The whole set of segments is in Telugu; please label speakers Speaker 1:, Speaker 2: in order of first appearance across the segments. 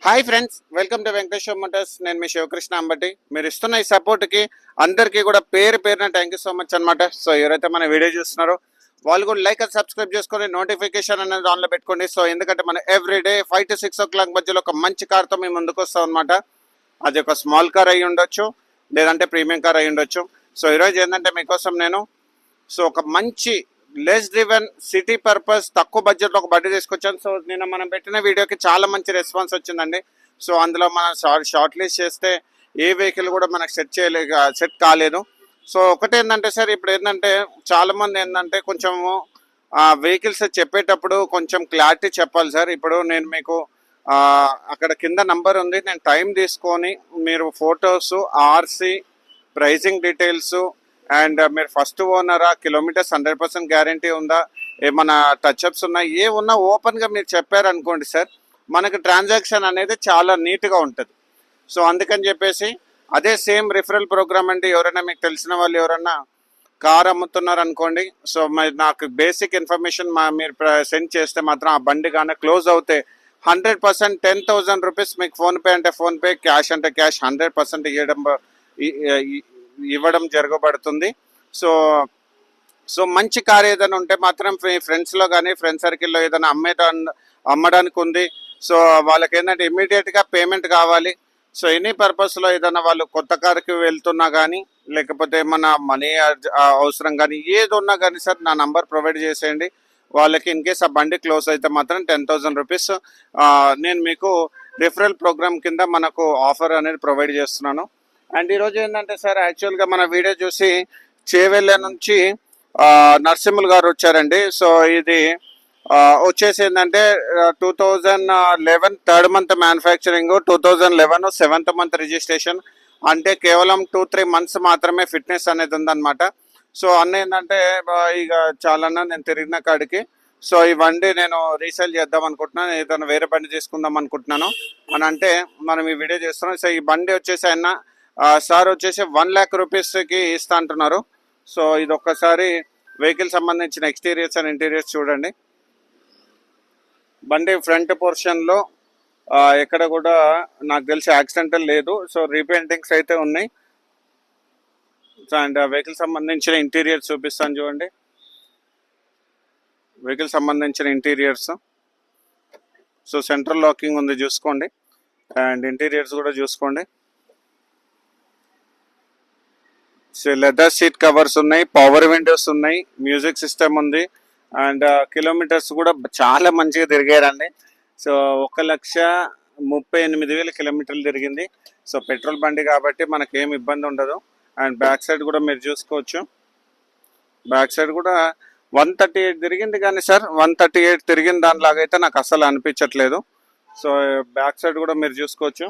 Speaker 1: Hi friends, welcome to Venkateswara Motors. నేను మీ శివకృష్ణ అంబటి. మీరు ఇస్తున్న ఈ సపోర్ట్కి అందరికీ కూడా పేరు పేరున థ్యాంక్ యూ సో మచ్ అనమాట. సో ఎవరైతే మన వీడియో చూస్తున్నారో వాళ్ళు కూడా లైక్ అండ్ సబ్స్క్రైబ్ చేసుకొని నోటిఫికేషన్ అనేది ఆన్లో పెట్టుకోండి. సో ఎందుకంటే మనం ఎవ్రీడే 5 to 6 o'clock మధ్యలో ఒక మంచి కార్తో మేము ముందుకు వస్తాం అనమాట. అది ఒక స్మాల్ కార్ అయి ఉండొచ్చు, లేదంటే ప్రీమియం కార్ అయి ఉండొచ్చు. సో ఈరోజు ఏంటంటే మీకోసం నేను ఒక మంచి లెస్ డ్రివెన్ సిటీ పర్పస్ తక్కువ బడ్జెట్లో ఒక బండి తీసుకొచ్చాను. సో నిన్న మనం పెట్టిన వీడియోకి చాలా మంచి రెస్పాన్స్ వచ్చిందండి. సో అందులో మనం షార్ట్ లిస్ట్ చేస్తే ఏ వెహికల్ కూడా మనకు సెట్ కాలేదు. సో ఒకటి ఏంటంటే సార్, ఇప్పుడు ఏంటంటే చాలామంది ఏంటంటే కొంచెము వెహికల్స్ చెప్పేటప్పుడు కొంచెం క్లారిటీ చెప్పాలి సార్. ఇప్పుడు నేను మీకు అక్కడ కింద నంబర్ ఉంది, నేను టైం తీసుకొని మీరు photos, RC, pricing details and మీరు ఫస్ట్ ఓనరా, కిలోమీటర్స్ 100% గ్యారంటీ ఉందా, ఏమన్నా టచ్అప్స్ ఉన్నాయి, ఏ ఉన్నా ఓపెన్గా మీరు చెప్పారనుకోండి సార్, మనకు ట్రాన్సాక్షన్ అనేది చాలా నీట్గా ఉంటుంది. సో అందుకని చెప్పేసి అదే సేమ్ రిఫరల్ ప్రోగ్రామ్ అండి. ఎవరైనా మీకు తెలిసిన వాళ్ళు ఎవరైనా కార్ అమ్ముతున్నారు అనుకోండి, సో మరి నాకు బేసిక్ ఇన్ఫర్మేషన్ మీరు సెండ్ చేస్తే మాత్రం ఆ బండి కానీ క్లోజ్ అవుతే 100% 10,000 రూపీస్ మీకు ఫోన్పే అంటే ఫోన్పే, క్యాష్ అంటే క్యాష్ 100% ఇవ్వడం జరగబడుతుంది. సో మంచి కార్ ఏదైనా ఉంటే మాత్రం మీ ఫ్రెండ్స్లో కానీ ఫ్రెండ్ సర్కిల్లో ఏదైనా అమ్మడానికి ఉంది. సో వాళ్ళకి ఏంటంటే ఇమ్మీడియట్గా పేమెంట్ కావాలి. సో ఎనీ పర్పస్లో ఏదైనా వాళ్ళు కొత్త కార్కి వెళ్తున్నా కానీ, లేకపోతే ఏమన్నా మనీ అవసరం కానీ, ఏది ఉన్నా కానీ సార్ నా నంబర్ ప్రొవైడ్ చేసేయండి. వాళ్ళకి ఇన్ కేస్ ఆ బండి క్లోజ్ అయితే మాత్రం 10,000 రూపీస్ నేను మీకు రిఫరల్ ప్రోగ్రామ్ కింద మనకు ఆఫర్ అనేది ప్రొవైడ్ చేస్తున్నాను. అండ్ ఈరోజు ఏంటంటే సార్, యాక్చువల్గా మన వీడియో చూసి చేవెళ్ళ నుంచి నరసింహులు గారు వచ్చారండి. సో ఇది వచ్చేసి ఏంటంటే 2011 third month manufacturing, 2011 7th month registration. అంటే కేవలం 2-3 months మాత్రమే ఫిట్నెస్ అనేది ఉందన్నమాట. సో అన్న ఏంటంటే ఇక చాలన్నా నేను తిరిగిన కాడికి, సో ఈ బండి నేను రీసేల్ చేద్దాం అనుకుంటున్నాను, ఏదైనా వేరే బండి తీసుకుందాం అనుకుంటున్నాను అని అంటే మనం ఈ వీడియో చేస్తున్నాం. సో ఈ బండి వచ్చేసి ఆయన సార్ వచ్చేసి 1 lakh రూపీస్కి ఇస్తా అంటున్నారు. సో ఇది ఒక్కసారి వెహికల్ సంబంధించిన ఎక్స్టీరియర్స్ అండ్ ఇంటీరియర్స్ చూడండి. బండి ఫ్రంట్ పోర్షన్లో ఎక్కడ కూడా నాకు తెలిసి యాక్సిడెంటల్ లేదు. సో రీపెయింటింగ్స్ అయితే ఉన్నాయి. సో అండ్ వెహికల్ సంబంధించిన ఇంటీరియర్స్ చూపిస్తాను చూడండి. వెహికల్ సంబంధించిన ఇంటీరియర్స్, సో సెంట్రల్ లాకింగ్ ఉంది చూసుకోండి, అండ్ ఇంటీరియర్స్ కూడా చూసుకోండి. సో లెదర్ సీట్ కవర్స్ ఉన్నాయి, పవర్ విండోస్ ఉన్నాయి, మ్యూజిక్ సిస్టమ్ ఉంది, అండ్ కిలోమీటర్స్ కూడా చాలా మంచిగా తిరిగారండి. సో 1,38,000 కిలోమీటర్లు తిరిగింది. సో పెట్రోల్ బండి కాబట్టి మనకేం ఇబ్బంది ఉండదు. అండ్ బ్యాక్ సైడ్ కూడా మీరు చూసుకోవచ్చు, బ్యాక్ సైడ్ కూడా 138 తిరిగింది. కానీ సార్ 138 తిరిగిన దానిలాగైతే నాకు అస్సలు అనిపించట్లేదు. సో బ్యాక్ సైడ్ కూడా మీరు చూసుకోవచ్చు,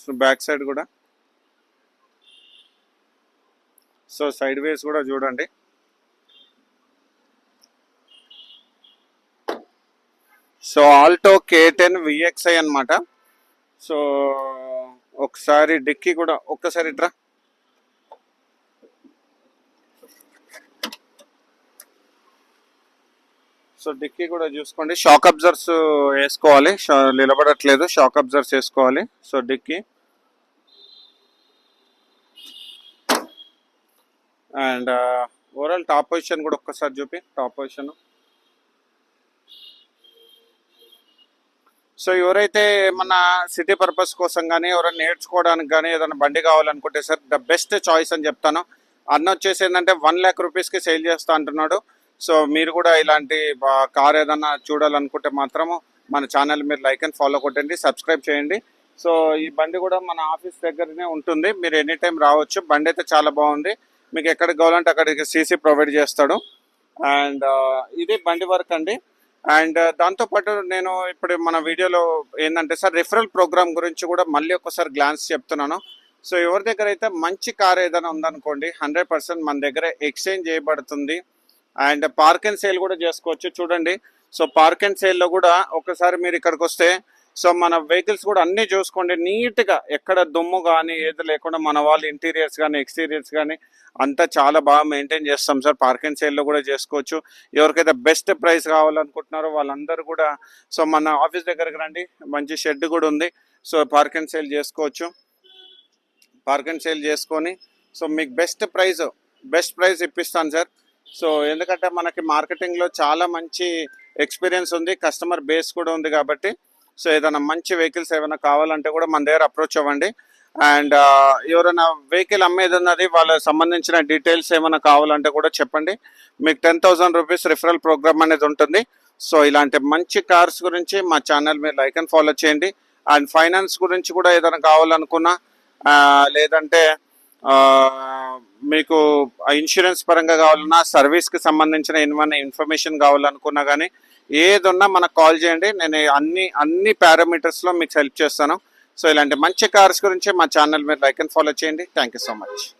Speaker 1: సో బ్యాక్ సైడ్ కూడా, సో సైడ్ వేస్ కూడా చూడండి. సో ఆల్టో K10 VXI అనమాట. సో ఒకసారి డిక్కీ కూడా ఒక్కసారి ఇట్రా. సో డిక్కీ కూడా చూసుకోండి, షాక్ అబ్జర్వర్స్ వేసుకోవాలి, నిలబడట్లేదు, షాక్ అబ్జర్వర్స్ వేసుకోవాలి. So dicky and overall top position కూడా ఒక్కసారి చూపి, టాప్ పొజిషన్. సో ఎవరైతే ఏమన్నా సిటీ పర్పస్ కోసం కానీ, ఎవరైనా నేర్చుకోవడానికి కానీ ఏదైనా బండి కావాలనుకుంటే సార్ ద బెస్ట్ చాయిస్ అని చెప్తాను. అన్న వచ్చేసి ఏంటంటే 1 lakh రూపీస్కి సేల్ చేస్తా అంటున్నాడు. సో మీరు కూడా ఇలాంటి కార్ ఏదన్నా చూడాలనుకుంటే మాత్రము మన ఛానల్ మీరు లైక్ అండ్ ఫాలో కొట్టండి, సబ్స్క్రైబ్ చేయండి. సో ఈ బండి కూడా మన ఆఫీస్ దగ్గరనే ఉంటుంది, మీరు ఎనీ టైం రావచ్చు. బండి అయితే చాలా బాగుంది, మీకు ఎక్కడికి కావాలంటే అక్కడికి సీసీ ప్రొవైడ్ చేస్తాడు. అండ్ ఇది బండి వర్క్ అండి. అండ్ దాంతోపాటు నేను ఇప్పుడు మన వీడియోలో ఏంటంటే సార్ రిఫరల్ ప్రోగ్రామ్ గురించి కూడా మళ్ళీ ఒకసారి గ్లాన్స్ చెప్తున్నాను. సో ఎవరి దగ్గర అయితే మంచి కార్ ఏదైనా ఉందనుకోండి, 100% మన దగ్గర ఎక్స్చేంజ్ చేయబడుతుంది. అండ్ పార్క్ అండ్ సేల్ కూడా చేసుకోవచ్చు చూడండి. సో పార్క్ అండ్ సేల్లో కూడా ఒకసారి మీరు ఇక్కడికి వస్తే సో మన వెహికల్స్ కూడా అన్నీ చూసుకోండి నీట్గా, ఎక్కడ దుమ్ము కానీ ఏది లేకుండా మన వాళ్ళు ఇంటీరియర్స్ కానీ ఎక్స్టీరియర్స్ కానీ అంతా చాలా బాగా మెయింటైన్ చేస్తాం సార్. పార్క్ అండ్ సేల్లో కూడా చేసుకోవచ్చు. ఎవరికైతే బెస్ట్ ప్రైస్ కావాలనుకుంటున్నారో వాళ్ళందరూ కూడా సో మన ఆఫీస్ దగ్గరికి రండి, మంచి షెడ్ కూడా ఉంది. సో పార్క్ అండ్ సేల్ చేసుకోవచ్చు. పార్క్ అండ్ సేల్ చేసుకొని సో మీకు బెస్ట్ ప్రైస్ ఇప్పిస్తాను సార్. సో ఎందుకంటే మనకి మార్కెటింగ్లో చాలా మంచి ఎక్స్పీరియన్స్ ఉంది, కస్టమర్ బేస్ కూడా ఉంది కాబట్టి సో ఏదైనా మంచి వెహికల్స్ ఏమైనా కావాలంటే కూడా మన దగ్గర అప్రోచ్ అవ్వండి. అండ్ ఎవరైనా వెహికల్ అమ్మేది ఉన్నది వాళ్ళకి సంబంధించిన డీటెయిల్స్ ఏమైనా కావాలంటే కూడా చెప్పండి. మీకు 10,000 రూపీస్ రిఫరల్ ప్రోగ్రామ్ అనేది ఉంటుంది. సో ఇలాంటి మంచి కార్స్ గురించి మా ఛానల్ మీరు లైక్ అండ్ ఫాలో చేయండి. అండ్ ఫైనాన్స్ గురించి కూడా ఏదైనా కావాలనుకున్నా లేదంటే మీకు ఇన్సూరెన్స్ పరంగా కావాలన్నా, సర్వీస్కి సంబంధించిన ఏమైనా ఇన్ఫర్మేషన్ కావాలనుకున్నా కానీ ఏదున్నా మనకు కాల్ చేయండి. నేను అన్ని పారామీటర్స్లో మీకు హెల్ప్ చేస్తాను. సో ఇలాంటి మంచి కార్స్ గురించి మా ఛానల్ మీరు లైక్ అండ్ ఫాలో చేయండి. Thank you so much.